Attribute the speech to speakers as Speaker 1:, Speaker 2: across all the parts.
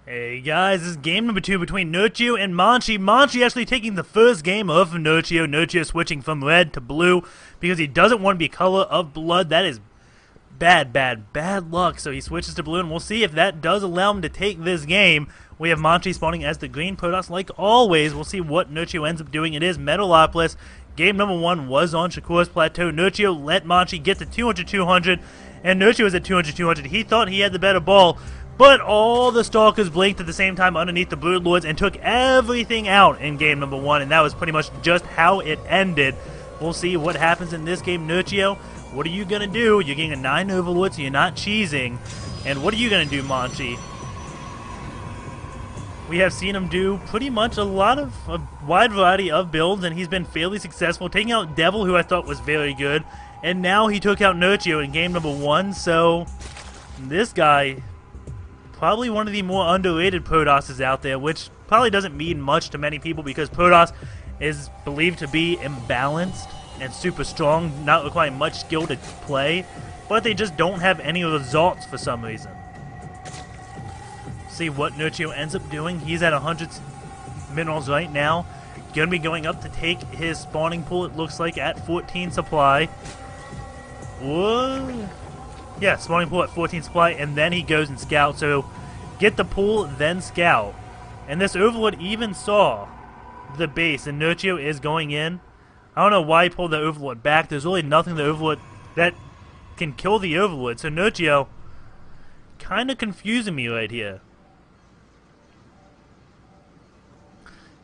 Speaker 1: Hey guys, this is game number 2 between Nerchio and Monchi. Monchi actually taking the first game of Nerchio. Nerchio switching from red to blue because he doesn't want to be color of blood. That is bad luck. So he switches to blue, and we'll see if that does allow him to take this game. We have Monchi spawning as the green Protoss like always. We'll see what Nerchio ends up doing. It is Metalopolis. Game number 1 was on Shakur's Plateau. Nerchio let Monchi get to 200-200, and Nerchio was at 200-200. He thought he had the better ball, but all the Stalkers blinked at the same time underneath the Brood Lords and took everything out in game number 1, and that was pretty much just how it ended. We'll see what happens in this game. Nerchio, what are you going to do? You're getting a 9 Overlord, so you're not cheesing. And what are you going to do, Monchi? We have seen him do pretty much a wide variety of builds, and he's been fairly successful, taking out Devil, who I thought was very good, and now he took out Nerchio in game number 1, so this guy, probably one of the more underrated Protosses out there, which probably doesn't mean much to many people because Protoss is believed to be imbalanced and super strong, not requiring much skill to play, but they just don't have any results for some reason. See what Nerchio ends up doing. He's at 100 minerals right now. Gonna be going up to take his spawning pool, it looks like, at 14 supply. Whoa. Yeah, spawning pool at 14 supply, and then he goes and scouts. So get the pool, then scout. And this Overlord even saw the base, and Nerchio is going in. I don't know why he pulled the Overlord back. There's really nothing the Overlord that can kill the Overlord. So Nerchio kind of confusing me right here.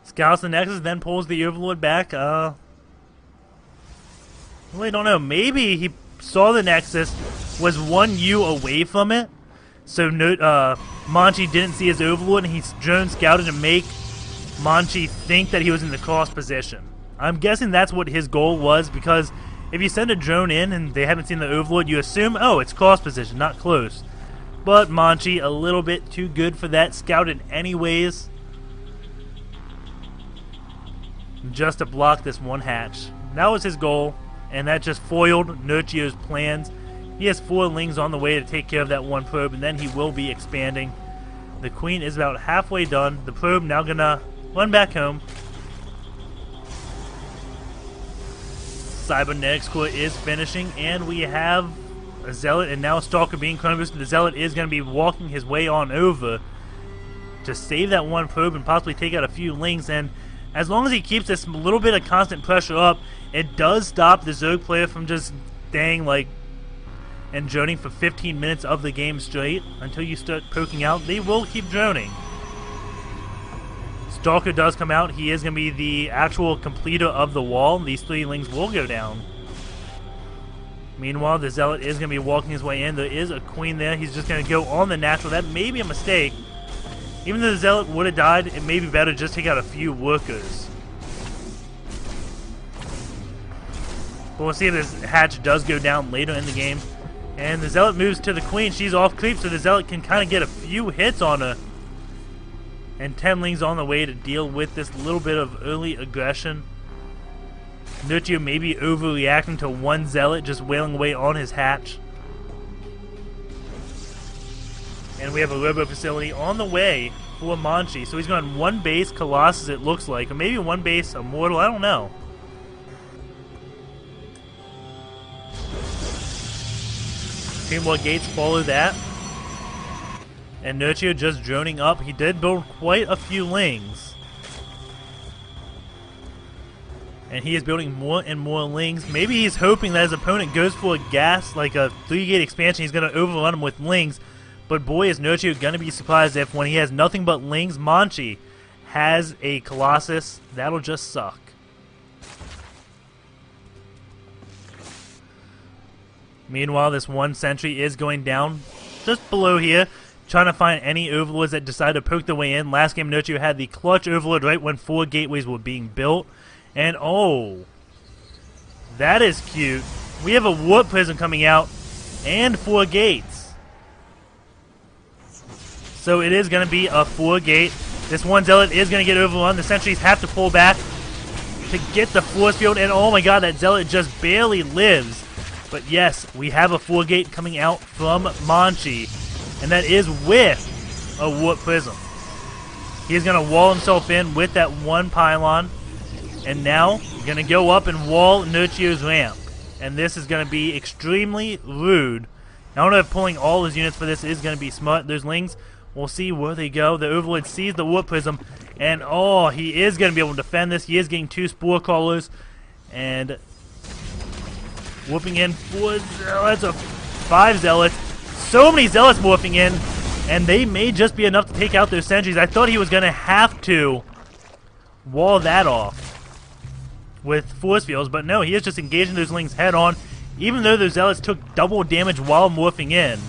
Speaker 1: Scouts the Nexus, then pulls the Overlord back. Really don't know. Maybe he saw the Nexus, was 1 U away from it, so Monchi didn't see his Overlord, and he drone scouted to make Monchi think that he was in the cross position. I'm guessing that's what his goal was, because if you send a drone in and they haven't seen the Overlord, you assume, oh, it's cross position, not close. But Monchi, a little bit too good for that, scouted anyways, just to block this one hatch. That was his goal, and that just foiled Nerchio's plans. He has 4 Lings on the way to take care of that one probe, and then he will be expanding. The Queen is about halfway done. The probe now gonna run back home. Cybernetics Core is finishing, and we have a Zealot and now a Stalker being chrono-boosted. The Zealot is gonna be walking his way on over to save that one probe and possibly take out a few Lings, and as long as he keeps this little bit of constant pressure up, it does stop the Zerg player from just staying like and droning for 15 minutes of the game straight until you start poking out. They will keep droning. Stalker does come out. He is going to be the actual completer of the wall. These 3 Lings will go down. Meanwhile, the Zealot is going to be walking his way in. There is a Queen there. He's just going to go on the natural. That may be a mistake. Even though the Zealot would have died, it may be better to just take out a few workers. But we'll see if this hatch does go down later in the game. And the Zealot moves to the Queen. She's off creep, so the Zealot can kind of get a few hits on her. And 10 Lings on the way to deal with this little bit of early aggression. Nerchio may be overreacting to one Zealot just wailing away on his hatch. And we have a Robo facility on the way for Monchi. So he's going 1 base Colossus, it looks like. Or maybe 1 base Immortal, I don't know. Few more gates follow that. And Nerchio just droning up. He did build quite a few Lings. And he is building more and more Lings. Maybe he's hoping that his opponent goes for a gas, like a 3-gate expansion. He's going to overrun him with Lings. But boy, is Nerchio going to be surprised if when he has nothing but Lings, Monchi has a Colossus. That'll just suck. Meanwhile, this 1 sentry is going down just below here, trying to find any Overlords that decide to poke their way in. Last game, Nerchio had the clutch Overlord right when 4 gateways were being built. And oh, that is cute. We have a Warp Prism coming out and 4 gates. So it is going to be a 4-gate. This one Zealot is going to get overrun. The sentries have to pull back to get the force field. And oh my god, that Zealot just barely lives. But yes, we have a 4-gate coming out from Monchi. And that is with a Warp Prism. He's going to wall himself in with that one pylon. And now, going to go up and wall Nerchio's ramp. And this is going to be extremely rude. I don't know if pulling all his units for this is going to be smart. Those Lings, we'll see where they go. The Overlord sees the Warp Prism. And, oh, he is going to be able to defend this. He is getting 2 Spore Crawlers. And whooping in 4 Zealots, 5 Zealots. So many Zealots morphing in. And they may just be enough to take out those sentries. I thought he was going to have to wall that off with force fields, but no, he is just engaging those Lings head on, even though those Zealots took double damage while morphing in.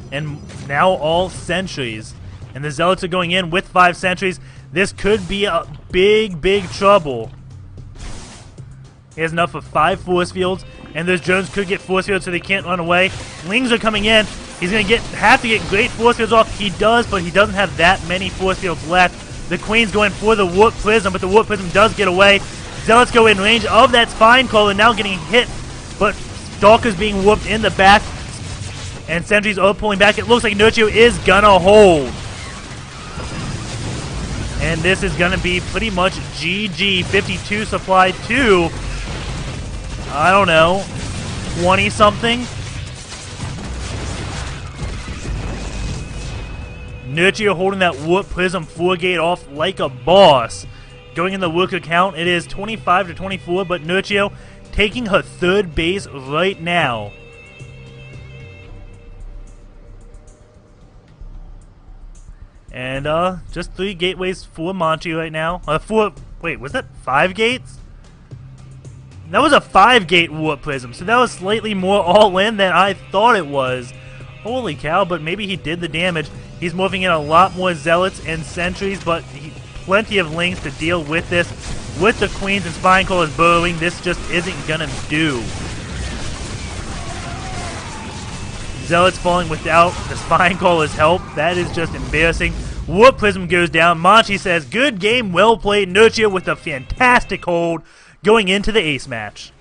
Speaker 1: And now all sentries. And the Zealots are going in with 5 sentries. This could be a big, big trouble. He has enough of 5 force fields, and those drones could get force fields so they can't run away. Lings are coming in. He's going to have to get great force fields off. He does, but he doesn't have that many force fields left. The Queen's going for the Warp Prism, but the Warp Prism does get away. Zealots go in range of that Spine Crawler, now getting hit, but Stalker's being whooped in the back, and sentries are pulling back. It looks like Nerchio is gonna hold. And this is gonna be pretty much GG. 52 supply to, I don't know, 20-something? Nerchio holding that Warp Prism 4-gate off like a boss. Going in the worker count, it is 25 to 24, but Nerchio taking her 3rd base right now. And just 3 gateways for Monchi right now. Wait, was that 5 gates? That was a 5-gate Warp Prism, so that was slightly more all-in than I thought it was. Holy cow, but maybe he did the damage. He's moving in a lot more Zealots and sentries, but plenty of Lings to deal with this. With the Queens and Spine Crawlers burrowing, this just isn't gonna do. Zealots falling without the Spine Crawler's help. That is just embarrassing. Warp Prism goes down. Monchi says, good game, well played. Nerchio with a fantastic hold going into the ace match.